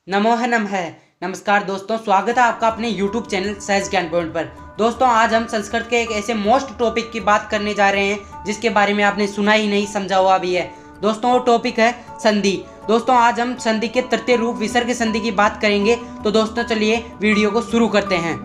नमो है नम है। नमस्कार दोस्तों, स्वागत है आपका अपने YouTube चैनल सहज ज्ञान पॉइंट पर। दोस्तों, आज हम संस्कृत के एक ऐसे मोस्ट टॉपिक की बात करने जा रहे हैं जिसके बारे में आपने सुना ही नहीं, समझा हुआ भी है। दोस्तों, वो टॉपिक है संधि। दोस्तों, आज हम संधि के तृतीय रूप विसर्ग संधि की बात करेंगे। तो दोस्तों, चलिए वीडियो को शुरू करते हैं।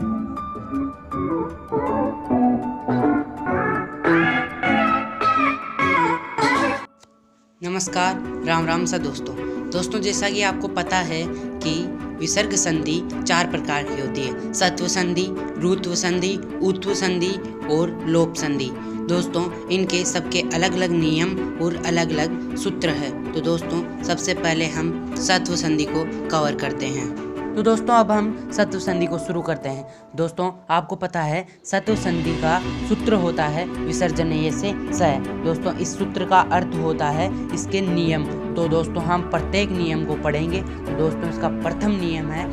नमस्कार, राम राम सा दोस्तों, जैसा कि आपको पता है कि विसर्ग संधि 4 प्रकार की होती है। सत्व संधि, रुत्व संधि, उत्व संधि और लोप संधि। दोस्तों, इनके सबके अलग अलग नियम और अलग अलग सूत्र है। तो दोस्तों, सबसे पहले हम सत्व संधि को कवर करते हैं। तो दोस्तों, अब हम सत्व संधि को शुरू करते हैं। दोस्तों, आपको पता है सत्व संधि का सूत्र होता है विसर्जनीय से स। दोस्तों, इस सूत्र का अर्थ होता है इसके नियम। तो दोस्तों, हम प्रत्येक नियम को पढ़ेंगे। तो दोस्तों, इसका प्रथम नियम है,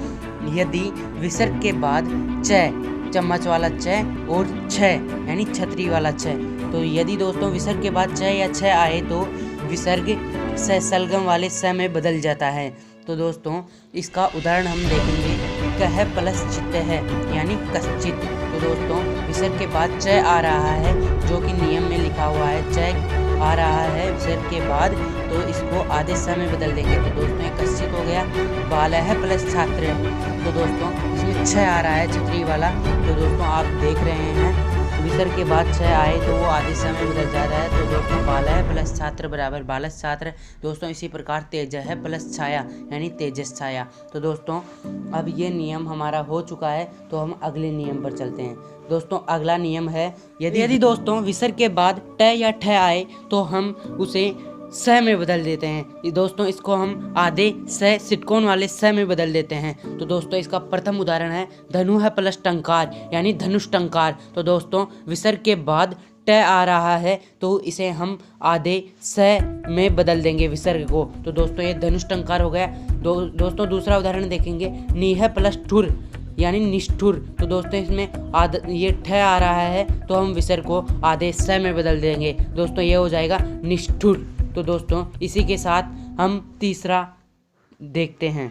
यदि विसर्ग के बाद च, चम्मच वाला च और छ यानी छतरी वाला छ, तो यदि दोस्तों विसर्ग के बाद च या छ आए तो विसर्ग स सलगम वाले स में बदल जाता है। तो दोस्तों, इसका उदाहरण हम देखेंगे, कह प्लस चित्त है यानी कश्चित। तो दोस्तों, विसर्ग के बाद च आ रहा है जो कि नियम में लिखा हुआ है, च आ रहा है विसर्ग के बाद, तो इसको आधे स में बदल देंगे। तो दोस्तों, ये कश्चित हो गया। बालः प्लस छात्र, तो दोस्तों इसमें छ आ रहा है छतरी वाला। तो दोस्तों, आप देख रहे हैं विसर्ग के बाद छ आए तो वो आधे स में बदल जाता है। तो दोस्तों, बालः प्लस छात्र बराबर बालस छात्र। दोस्तों, इसी प्रकार तेजः प्लस छाया यानी तेजस छाया। तो दोस्तों, अब ये नियम हमारा हो चुका है, तो हम अगले नियम पर चलते हैं। दोस्तों, अगला नियम है, यदि दोस्तों विसर्ग के बाद ट या ठ आए तो हम उसे स में बदल देते हैं। दोस्तों, इसको हम आधे स सिटकोन वाले स में बदल देते हैं। तो दोस्तों, इसका प्रथम उदाहरण है धनु है प्लस टंकार यानी धनुष टंकार। तो दोस्तों, विसर्ग के बाद ट आ रहा है तो इसे हम आधे स में बदल देंगे विसर्ग को। तो दोस्तों, ये धनुष टंकार हो गया। दोस्तों, दूसरा उदाहरण देखेंगे, नीह प्लस ठुर यानी निष्ठुर। तो दोस्तों, इसमें ये ठ आ रहा है तो हम विसर्ग को आधे स में बदल देंगे। दोस्तों, ये हो जाएगा निष्ठुर। तो दोस्तों, इसी के साथ हम तीसरा देखते हैं।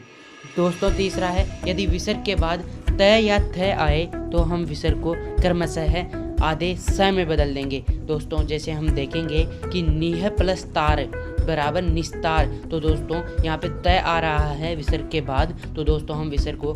दोस्तों, तीसरा है, यदि विसर्ग के बाद त या थ आए तो हम विसर्ग को क्रमशः आधे स में बदल देंगे। दोस्तों, जैसे हम देखेंगे कि नीह प्लस तार बराबर निस्तार। तो दोस्तों, यहाँ पे तय आ रहा है विसर्ग के बाद, तो दोस्तों हम विसर्ग को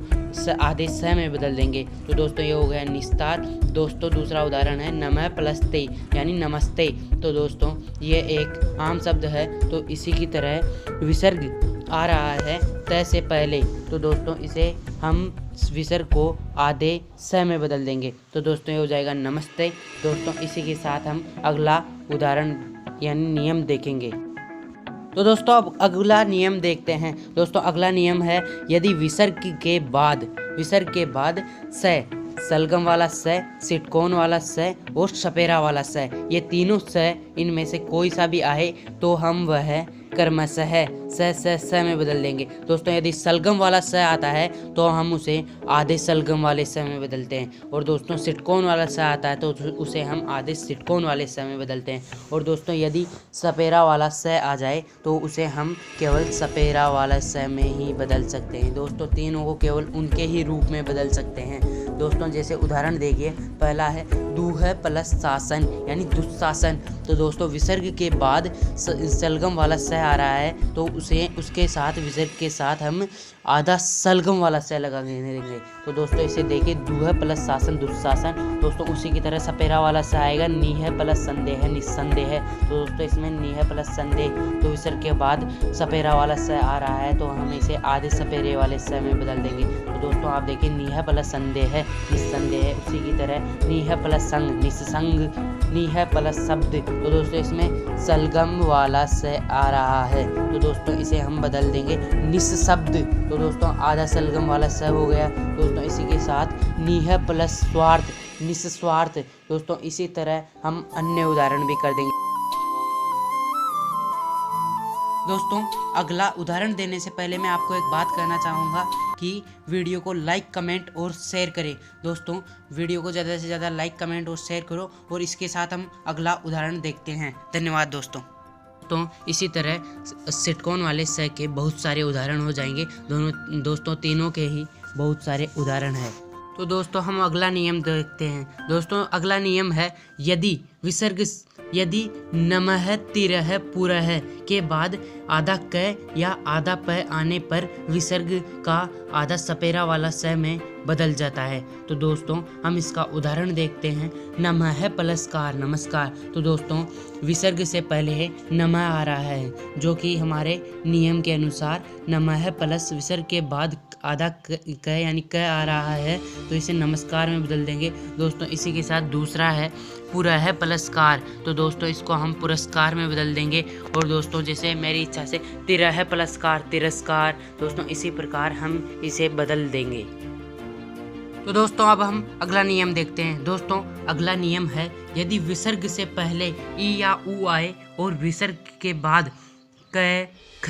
आधे स में बदल देंगे। तो दोस्तों, ये हो गया निस्तार। दोस्तों, दूसरा उदाहरण है नमः प्लस ते यानी नमस्ते। तो दोस्तों, ये एक आम शब्द है, तो इसी की तरह विसर्ग आ रहा है त से पहले, तो दोस्तों इसे हम विसर्ग को आधे स में बदल देंगे। तो दोस्तों, ये हो जाएगा नमस्ते। दोस्तों, इसी के साथ हम अगला उदाहरण यानी नियम देखेंगे। तो दोस्तों, अब अगला नियम देखते हैं। दोस्तों, अगला नियम है, यदि विसर्ग के बाद स, सलगम वाला स, सिटकोन वाला स और सपेरा वाला स, ये तीनों स इनमें से कोई सा भी आए तो हम वह क्रमशः स में बदल देंगे। दोस्तों, यदि सलगम वाला स आता है तो हम उसे आधे सलगम वाले स में बदलते हैं। और दोस्तों, सिटकोन वाला स आता है तो उसे हम आधे सिटकोन वाले स में बदलते हैं। और दोस्तों, यदि सपेरा वाला स आ जाए तो उसे हम केवल सपेरा वाला स में ही बदल सकते हैं। दोस्तों, तीनों को केवल उनके ही रूप में बदल सकते हैं। दोस्तों, जैसे उदाहरण देखिए, पहला है दूह प्लस शासन यानी दुस्शासन। तो दोस्तों, विसर्ग के बाद सलगम वाला स आ रहा है तो उसके साथ विसर्ग के साथ हम आधा सलगम वाला स लगा देंगे। तो दोस्तों, इसे देखिए, दूह प्लस शासन दुस्शासन। दोस्तों, उसी की तरह सपेरा वाला स आएगा नीह प्लस संदेह निस्संदेह। तो दोस्तों, इसमें नीह प्लस संदेह, तो विसर्ग के बाद सपेरा वाला स आ रहा है तो हम इसे आधे सपेरे वाले स में बदल देंगे। तो दोस्तों, आप देखिए, नीह प्लस संदेह निस्संदेह, उसी की तरह नीह प्लस संग निस्संग, नीह प्लस शब्द। तो दोस्तों, इसमें सलगम वाला स आ रहा है तो दोस्तों इसे हम बदल देंगे निस्शब्द। तो दोस्तों, आधा सलगम वाला स हो गया। दोस्तों, इसी के साथ नीह प्लस स्वार्थ निस्वार्थ। दोस्तों, इसी तरह हम अन्य उदाहरण भी कर देंगे। दोस्तों, अगला उदाहरण देने से पहले मैं आपको एक बात कहना चाहूँगा कि वीडियो को लाइक कमेंट और शेयर करें। दोस्तों, वीडियो को ज़्यादा से ज़्यादा लाइक कमेंट और शेयर करो, और इसके साथ हम अगला उदाहरण देखते हैं। धन्यवाद दोस्तों। दोस्तों इसी तरह षटकोण वाले स के बहुत सारे उदाहरण हो जाएंगे। दोस्तों तीनों के ही बहुत सारे उदाहरण है। तो दोस्तों हम अगला नियम देखते हैं। दोस्तों अगला नियम है यदि नमः तिरः पुरः के बाद आधा क या आधा प आने पर विसर्ग का आधा सपेरा वाला स में बदल जाता है। तो दोस्तों हम इसका उदाहरण देखते हैं। नमः प्लस कार नमस्कार। तो दोस्तों विसर्ग से पहले है नमः आ रहा है, जो कि हमारे नियम के अनुसार नमः प्लस विसर्ग के बाद आधा क यानी क आ रहा है, तो इसे नमस्कार में बदल देंगे। दोस्तों इसी के साथ दूसरा है पुरः प्लस कार। तो दोस्तों इसको हम पुरस्कार में बदल देंगे। और दोस्तों जैसे मेरी इच्छा से तिरः प्लस कार तिरस्कार, दोस्तों इसी प्रकार हम इसे बदल देंगे। तो दोस्तों अब हम अगला नियम देखते हैं। दोस्तों अगला नियम है यदि विसर्ग से पहले ई या ऊ आए और विसर्ग के बाद क ख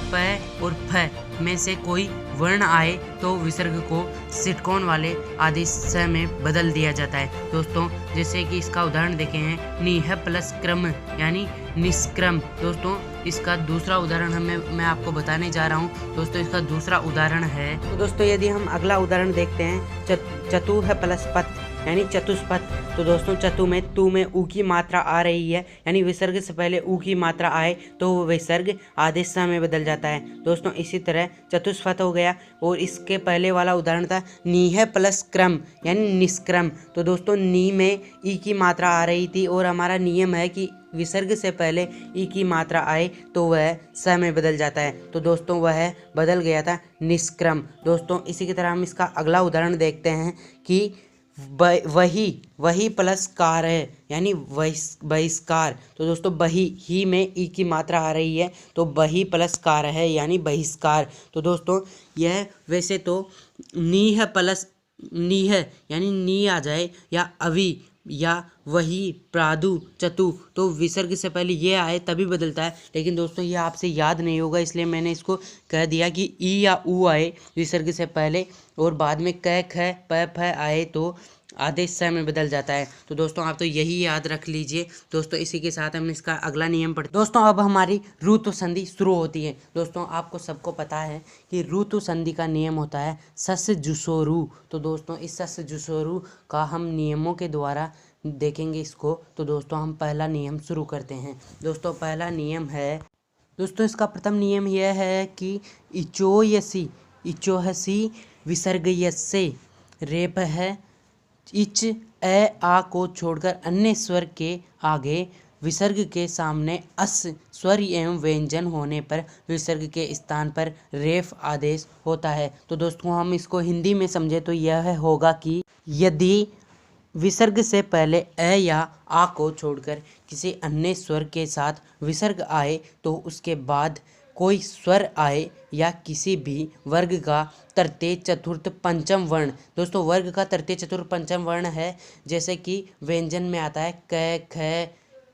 प और फ में से कोई वर्ण आए तो विसर्ग को षटकोण वाले आदेश स में बदल दिया जाता है। दोस्तों जैसे कि इसका उदाहरण देखे हैं निह प्लस क्रम यानी निष्क्रम। दोस्तों इसका दूसरा उदाहरण मैं आपको बताने जा रहा हूँ। दोस्तों इसका दूसरा उदाहरण है। तो दोस्तों यदि हम अगला उदाहरण देखते हैं चतुः प्लस पथ यानी चतुष्पथ। तो दोस्तों चतु में तू में ऊ की मात्रा आ रही है, यानी विसर्ग से पहले ऊ की मात्रा आए तो विसर्ग आदेश स में बदल जाता है। दोस्तों इसी तरह चतुष्पथ हो गया। और इसके पहले वाला उदाहरण था नीह प्लस क्रम यानी निष्क्रम। तो दोस्तों नी में ई की मात्रा आ रही थी और हमारा नियम है कि विसर्ग से पहले ई की मात्रा आए तो वह स में बदल जाता है। तो दोस्तों वह बदल गया था निष्क्रम। दोस्तों इसी की तरह हम इसका अगला उदाहरण देखते हैं कि वही प्लस कार है यानी बहिष्कार। तो दोस्तों बही ही में ई की मात्रा आ रही है तो बही प्लस कार है यानी बहिष्कार। तो दोस्तों यह वैसे तो नीह प्लस नीह यानी नी आ जाए या अवि या वही प्रादु चतु तो विसर्ग से पहले ये आए तभी बदलता है। लेकिन दोस्तों ये आपसे याद नहीं होगा, इसलिए मैंने इसको कह दिया कि ई या ऊ आए विसर्ग से पहले और बाद में क ख प फ आए तो आदेश स में बदल जाता है। तो दोस्तों आप तो यही याद रख लीजिए। दोस्तों इसी के साथ हम इसका अगला नियम पढ़ते। दोस्तों अब हमारी ऋतु संधि शुरू होती है। दोस्तों आपको सबको पता है कि ऋतु संधि का नियम होता है सस जुसोरु। तो दोस्तों इस सस जुसोरु का हम नियमों के द्वारा देखेंगे इसको। तो दोस्तों हम पहला नियम शुरू करते हैं। दोस्तों पहला नियम है, दोस्तों इसका प्रथम नियम यह है कि इचोहसी विसर्ग यस्से रेप है इच ए आ को छोड़कर अन्य स्वर के आगे विसर्ग के सामने अस स्वर एवं व्यंजन होने पर विसर्ग के स्थान पर रेफ आदेश होता है। तो दोस्तों हम इसको हिंदी में समझे तो यह होगा कि यदि विसर्ग से पहले अ या आ को छोड़कर किसी अन्य स्वर के साथ विसर्ग आए तो उसके बाद कोई स्वर आए या किसी भी वर्ग का तृतीय चतुर्थ पंचम वर्ण। दोस्तों वर्ग का तृतीय चतुर्थ पंचम वर्ण है, जैसे कि व्यंजन में आता है क ख।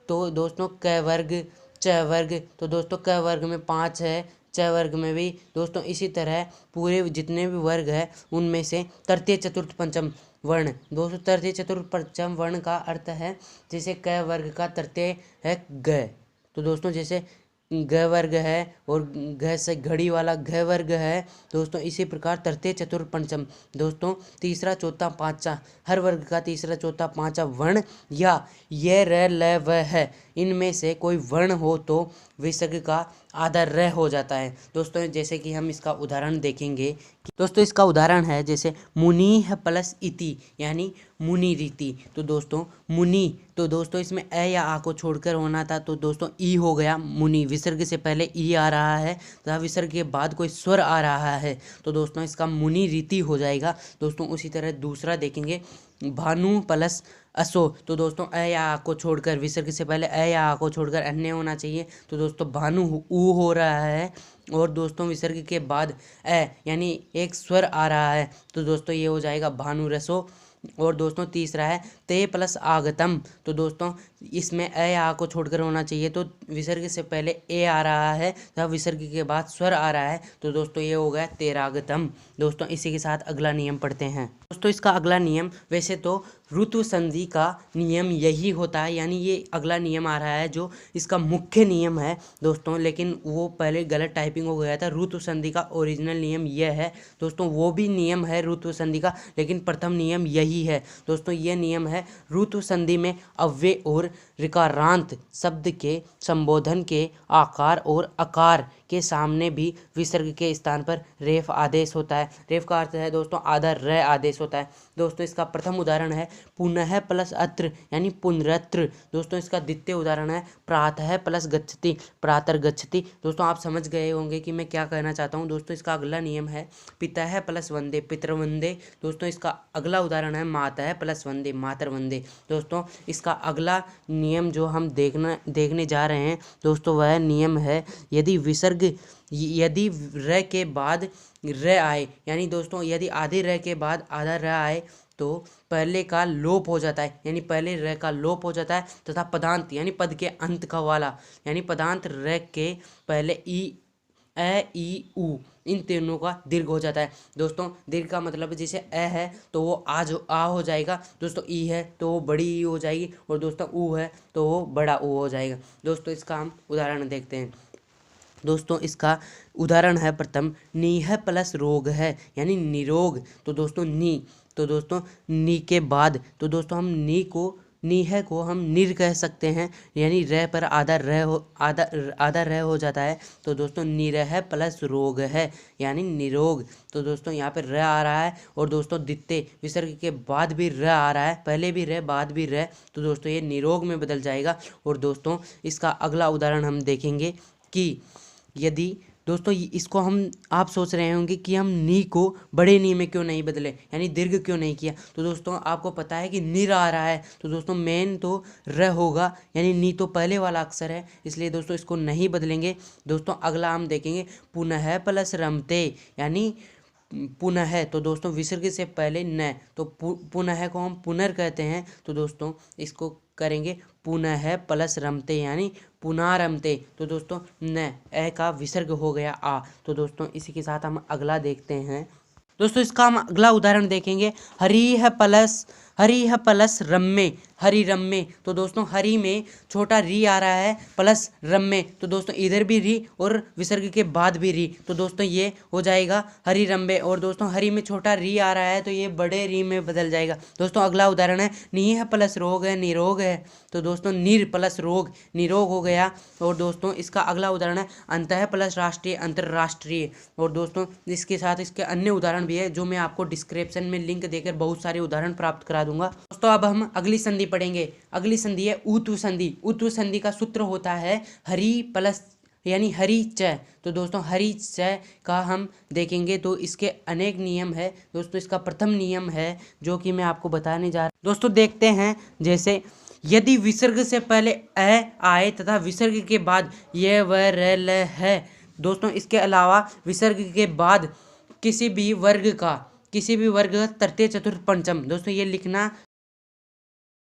तो दोस्तों क वर्ग च वर्ग। तो दोस्तों क वर्ग में 5 है, च वर्ग में भी। दोस्तों इसी तरह पूरे जितने भी वर्ग है उनमें से तृतीय चतुर्थ पंचम वर्ण। दोस्तों तृतीय चतुर्थ पंचम वर्ण का अर्थ है जैसे क वर्ग का तृतीय है ग। तो दोस्तों जैसे ग वर्ग है और घ से घड़ी वाला घ वर्ग है। दोस्तों इसी प्रकार तृतीय चतुर्थ पंचम। दोस्तों तीसरा चौथा पांचवा हर वर्ग का तीसरा चौथा पांचवा वर्ण या ये र ल व है इनमें से कोई वर्ण हो तो विसर्ग का आधा र हो जाता है। दोस्तों जैसे कि हम इसका उदाहरण देखेंगे। दोस्तों इसका उदाहरण है जैसे मुनि प्लस इति यानी मुनि रीति। तो दोस्तों मुनि, तो दोस्तों इसमें ए या आ को छोड़कर होना था तो दोस्तों ई हो गया मुनि। विसर्ग से पहले ई आ रहा है तथा विसर्ग के बाद कोई स्वर आ रहा है तो दोस्तों इसका मुनि रीति हो जाएगा। दोस्तों उसी तरह दूसरा देखेंगे भानु प्लस असो। तो दोस्तों अ या आ को छोड़कर विसर्ग से पहले अ या आ को छोड़कर अन्य होना चाहिए। तो दोस्तों भानु ऊ हो रहा है और दोस्तों विसर्ग के बाद अ यानी एक स्वर आ रहा है तो दोस्तों ये हो जाएगा भानु रसो। और दोस्तों तीसरा है ते प्लस आगतम। तो दोस्तों इसमें अ या आ को छोड़कर होना चाहिए तो विसर्ग से पहले ए आ रहा है तथा विसर्ग के बाद स्वर आ रहा है तो दोस्तों ये हो गया तेरागतम। दोस्तों इसी के साथ अगला नियम पढ़ते हैं। दोस्तों इसका अगला नियम वैसे तो रुत्व संधि का नियम यही होता है, यानी ये अगला नियम आ रहा है जो इसका मुख्य नियम है दोस्तों, लेकिन वो पहले गलत टाइपिंग हो गया था। रुत्व संधि का ओरिजिनल नियम यह है दोस्तों, वो भी नियम है रुत्व संधि का, लेकिन प्रथम नियम यही है दोस्तों। ये नियम है रुत्व संधि में अव्यय और ऋकारांत शब्द के संबोधन के आकार और आकार के सामने भी विसर्ग के स्थान पर रेफ आदेश होता है। रेफ का अर्थ है दोस्तों आधा र आदेश होता है दोस्तों। इसका प्रथम उदाहरण है पुनः प्लस अत्र यानी पुनरत्र दोस्तों। इसका द्वितीय उदाहरण है प्रातः प्लस गच्छति प्रातर गच्छति दोस्तों। आप समझ गए होंगे कि मैं क्या कहना चाहता हूँ दोस्तों। इसका अगला नियम है पितः प्लस वंदे पितृवंदे दोस्तों। इसका अगला उदाहरण है मातः प्लस वंदे मातृवंदे दोस्तों। इसका अगला नियम जो हम देखने जा रहे हैं दोस्तों, वह नियम है यदि र के बाद र आए, यानी दोस्तों यदि आधे र के बाद आधा र आए तो पहले का लोप हो जाता है, यानी पहले र का लोप हो जाता है, तथा पदांत यानी पद के अंत का वाला यानी पदांत र के पहले ई उ इन तीनों का दीर्घ हो जाता है दोस्तों। दीर्घ का मतलब जैसे है तो वो आ हो जाएगा दोस्तों, ई है तो वो बड़ी ई हो जाएगी, और दोस्तों ऊ है तो वो बड़ा ऊ हो जाएगा दोस्तों। इसका हम उदाहरण देखते हैं दोस्तों। इसका उदाहरण है प्रथम नीह प्लस रोग है यानी निरोग तो दोस्तों नी के बाद तो दोस्तों हम नीह को हम निर कह सकते हैं, यानी रह पर आधा रह हो जाता है तो दोस्तों निरह प्लस रोग है यानी निरोग तो दोस्तों यहाँ पर रह आ रहा है, और दोस्तों द्वितीय विसर्ग के बाद भी रह आ रहा है, पहले भी रह बाद भी रह तो दोस्तों ये निरोग में बदल जाएगा। और दोस्तों इसका अगला उदाहरण हम देखेंगे कि यदि दोस्तों इसको आप सोच रहे होंगे कि हम नी को बड़े नी में क्यों नहीं बदले, यानी दीर्घ क्यों नहीं किया। तो दोस्तों आपको पता है कि निर आ रहा है तो दोस्तों मेन तो र होगा, यानी नी तो पहले वाला अक्षर है, इसलिए दोस्तों इसको नहीं बदलेंगे दोस्तों। अगला हम देखेंगे पुनः प्लस रमते यानी पुनः तो दोस्तों विसर्ग से पहले न तो पुनः को हम पुनर् कहते हैं तो दोस्तों इसको करेंगे पुनः प्लस रमते यानी पुनारमते तो दोस्तों न ए का विसर्ग हो गया आ। तो दोस्तों इसी के साथ हम अगला देखते हैं दोस्तों। इसका हम अगला उदाहरण देखेंगे हरिह प्लस रम्मे हरि रम्मे तो दोस्तों हरि में छोटा री आ रहा है प्लस रम्मे तो दोस्तों इधर भी री और विसर्ग के बाद भी री तो दोस्तों ये हो जाएगा हरि रम्बे। और दोस्तों हरि में छोटा री आ रहा है तो ये बड़े री में बदल जाएगा दोस्तों। अगला उदाहरण है नीह प्लस रोग है निरोग है तो दोस्तों निर प्लस रोग निरोग हो गया। और दोस्तों इसका अगला उदाहरण है अंतः प्लस राष्ट्रीय अंतर्राष्ट्रीय। और दोस्तों इसके साथ इसके अन्य उदाहरण भी है जो मैं आपको डिस्क्रिप्शन में लिंक देकर बहुत सारे उदाहरण प्राप्त करा दूंगा दोस्तों। अब हम अगली संधि पढ़ेंगे। अगली संधि है ऊत्व संधि। ऊत्व संधि का सूत्र होता है हरि प्लस यानी हरि च तो दोस्तों हरि च का हम देखेंगे तो इसके अनेक नियम है दोस्तों। इसका प्रथम नियम है जो कि मैं आपको बताने जा रहा हूँ दोस्तों। देखते हैं जैसे यदि विसर्ग से पहले अ आए तथा विसर्ग के बाद ये व र ल है दोस्तों। इसके अलावा विसर्ग के बाद किसी भी वर्ग का तृतीय चतुर्थ पंचम दोस्तों ये लिखना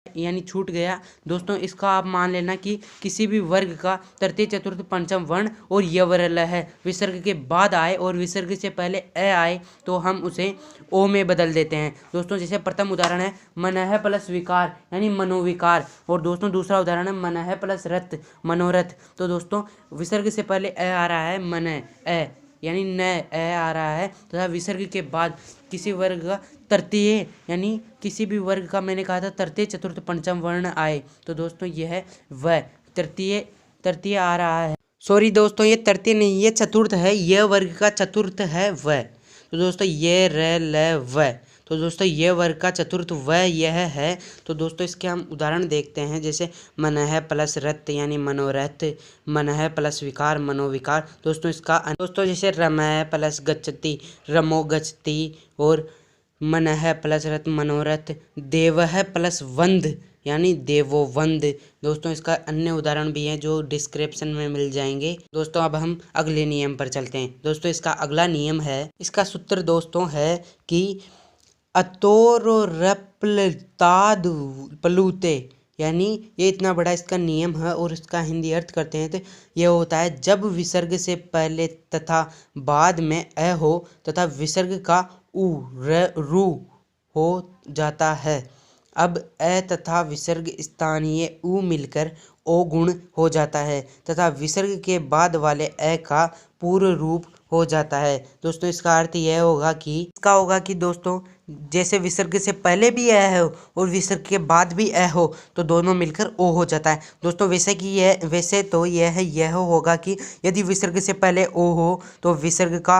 यानी छूट गया दोस्तों। इसका आप मान लेना कि किसी भी वर्ग का तृतीय चतुर्थ पंचम वर्ण और यवरल है विसर्ग के बाद आए और विसर्ग से पहले ए आए तो हम उसे ओ में बदल देते हैं दोस्तों। जैसे प्रथम उदाहरण है मनः प्लस विकार यानी मनोविकार। और दोस्तों दूसरा उदाहरण है मनः प्लस रथ मनोरथ तो दोस्तों विसर्ग से पहले ए आ रहा है मन ए यानी न ए आ रहा है तथा विसर्ग के बाद किसी वर्ग का तृतीय यानी किसी भी वर्ग का मैंने कहा था तृतीय चतुर्थ पंचम वर्ण आए तो दोस्तों यह है व तृतीय आ रहा है। सॉरी दोस्तों ये तृतीय नहीं ये चतुर्थ है, यह वर्ग का चतुर्थ है व तो दोस्तों ये र ल व तो दोस्तों ये वर्ग का चतुर्थ व यह है। तो दोस्तों इसके हम उदाहरण देखते हैं जैसे मनः प्लस रथ यानी मनोरथ मनः प्लस विकार मनोविकार दोस्तों। इसका दोस्तों जैसे रमः प्लस गच्छति रमो गच्छति और मनः प्लस रथ मनोरथ देवः प्लस वंद यानी देवो वंद दोस्तों। इसका अन्य उदाहरण भी है जो डिस्क्रिप्शन में मिल जाएंगे दोस्तों। अब हम अगले नियम पर चलते हैं दोस्तों। इसका अगला नियम है इसका सूत्र दोस्तों है कि अतोरप्लताद प्लूते यानी ये इतना बड़ा इसका नियम है और इसका हिंदी अर्थ करते हैं तो यह होता है जब विसर्ग से पहले तथा बाद में अ हो तथा विसर्ग का उ रू हो जाता है अब ए तथा विसर्ग स्थानीय उ मिलकर ओ गुण हो जाता है तथा विसर्ग के बाद वाले ए का पूर्व रूप हो जाता है। दोस्तों इसका अर्थ यह होगा कि दोस्तों जैसे विसर्ग से पहले भी ए हो और विसर्ग के बाद भी ए हो तो दोनों मिलकर ओ हो जाता है। दोस्तों वैसे तो यह होगा कि यदि विसर्ग से पहले ओ हो तो विसर्ग का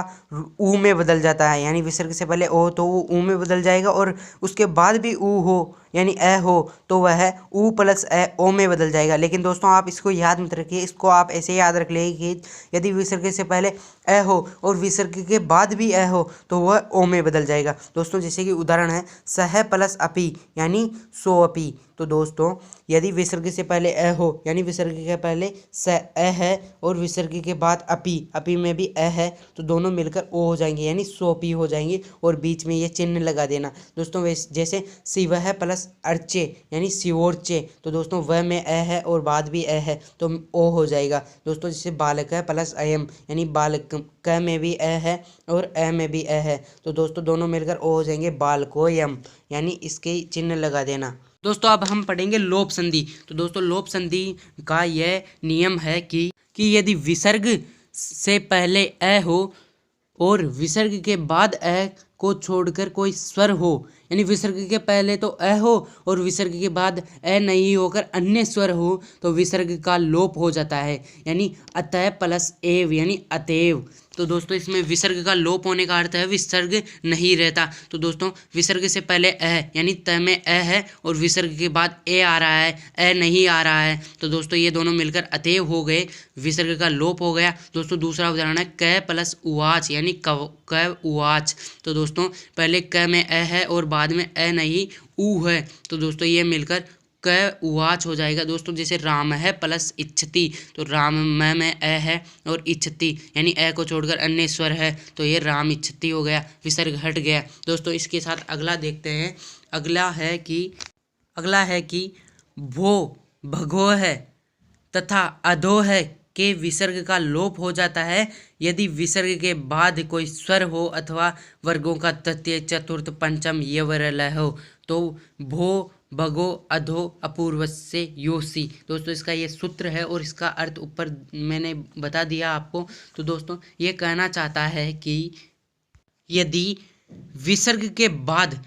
ऊ में बदल जाता है, यानी विसर्ग से पहले ओ तो वो ऊ में बदल जाएगा और उसके बाद भी ऊ हो यानी ए हो तो वह ऊ प्लस ए ओ में बदल जाएगा। लेकिन दोस्तों आप इसको याद मत रखिए, इसको आप ऐसे याद रख लेंगे कि यदि विसर्ग से पहले ए हो और विसर्ग के बाद भी ए हो तो वह ओ में बदल जाएगा। दोस्तों जैसे कि उदाहरण है सह प्लस अपी यानी सो अपी। तो दोस्तों यदि विसर्ग से पहले ए हो यानी विसर्ग के पहले स ए है और विसर्ग के बाद अपी में भी ए है तो दोनों मिलकर ओ हो जाएंगे यानी सोपी हो जाएंगे और बीच में ये चिन्ह लगा देना। दोस्तों जैसे शिवह प्लस अर्चे यानी शिवोर्चे तो दोस्तों वह में ए है और बाद भी ए है तो ओ हो जाएगा। दोस्तों जैसे बालक है प्लस अयम यानी बालक क में भी ए है और ए में भी ए है तो दोस्तों दोनों मिलकर ओ हो जाएंगे बालकोयम यानी इसके चिन्ह लगा देना। दोस्तों अब हम पढ़ेंगे लोप संधि। तो दोस्तों लोप संधि का यह नियम है कि यदि विसर्ग से पहले ए हो और विसर्ग के बाद ए को छोड़कर कोई स्वर हो यानी विसर्ग के पहले तो ए हो और विसर्ग के बाद ए नहीं होकर अन्य स्वर हो तो विसर्ग का लोप हो जाता है यानी अतः प्लस एव यानी अतएव। तो दोस्तों इसमें विसर्ग का लोप होने का अर्थ है विसर्ग नहीं रहता। तो दोस्तों विसर्ग से पहले ए यानी त में ए है और विसर्ग के बाद ए आ रहा है, ए नहीं आ रहा है तो दोस्तों ये दोनों मिलकर अतएव हो गए, विसर्ग का लोप हो गया। दोस्तों दूसरा उदाहरण है क प्लस उवाच यानी क उवाच। तो दोस्तों पहले क में ए है और बाद में ए नहीं ऊ है तो दोस्तों ये मिलकर क उवाच हो जाएगा। दोस्तों जैसे राम है प्लस इच्छति तो राम में ए है और इच्छति यानी ए को छोड़कर अन्य स्वर है तो ये राम इच्छति हो गया, विसर्ग हट गया। दोस्तों इसके साथ अगला देखते हैं। अगला है कि भो भगो है तथा अधो है के विसर्ग का लोप हो जाता है यदि विसर्ग के बाद कोई स्वर हो अथवा वर्गों का तृतीय चतुर्थ पंचम यवरलय हो। तो भो भगो अधो अपूर्वस्य योसी। दोस्तों इसका ये सूत्र है और इसका अर्थ ऊपर मैंने बता दिया आपको। तो दोस्तों ये कहना चाहता है कि यदि विसर्ग के बाद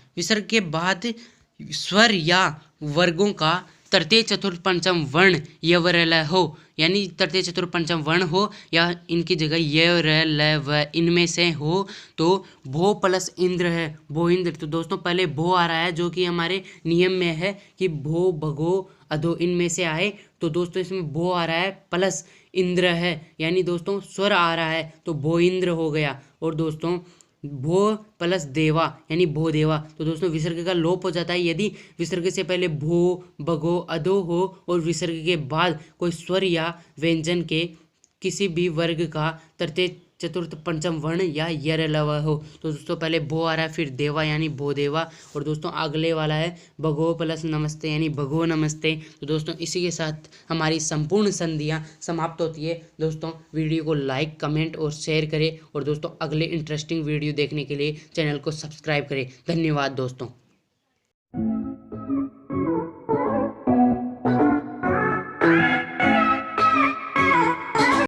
स्वर या वर्गों का तृतीय चतुर्थ पंचम वर्ण यवरलय हो यानी तृतीय चतुर्थ पंचम वर्ण हो या इनकी जगह य र ल व इनमें से हो तो भो प्लस इंद्र है भो इंद्र। तो दोस्तों पहले भो आ रहा है जो कि हमारे नियम में है कि भो भगो अधो इनमें से आए तो दोस्तों इसमें भो आ रहा है प्लस इंद्र है यानी दोस्तों स्वर आ रहा है तो भो इंद्र हो गया। और दोस्तों भो प्लस देवा यानी भो देवा। तो दोस्तों विसर्ग का लोप हो जाता है यदि विसर्ग से पहले भो भगो अधो हो और विसर्ग के बाद कोई स्वर या व्यंजन के किसी भी वर्ग का तृतीय चतुर्थ पंचम वर्ण या यरलव हो। तो दोस्तों पहले भो आ रहा है फिर देवा यानी भो देवा। और दोस्तों अगले वाला है भगो प्लस नमस्ते यानी भगो नमस्ते। तो दोस्तों इसी के साथ हमारी संपूर्ण संधियाँ समाप्त होती है। दोस्तों वीडियो को लाइक कमेंट और शेयर करें और दोस्तों अगले इंटरेस्टिंग वीडियो देखने के लिए चैनल को सब्सक्राइब करें। धन्यवाद दोस्तों।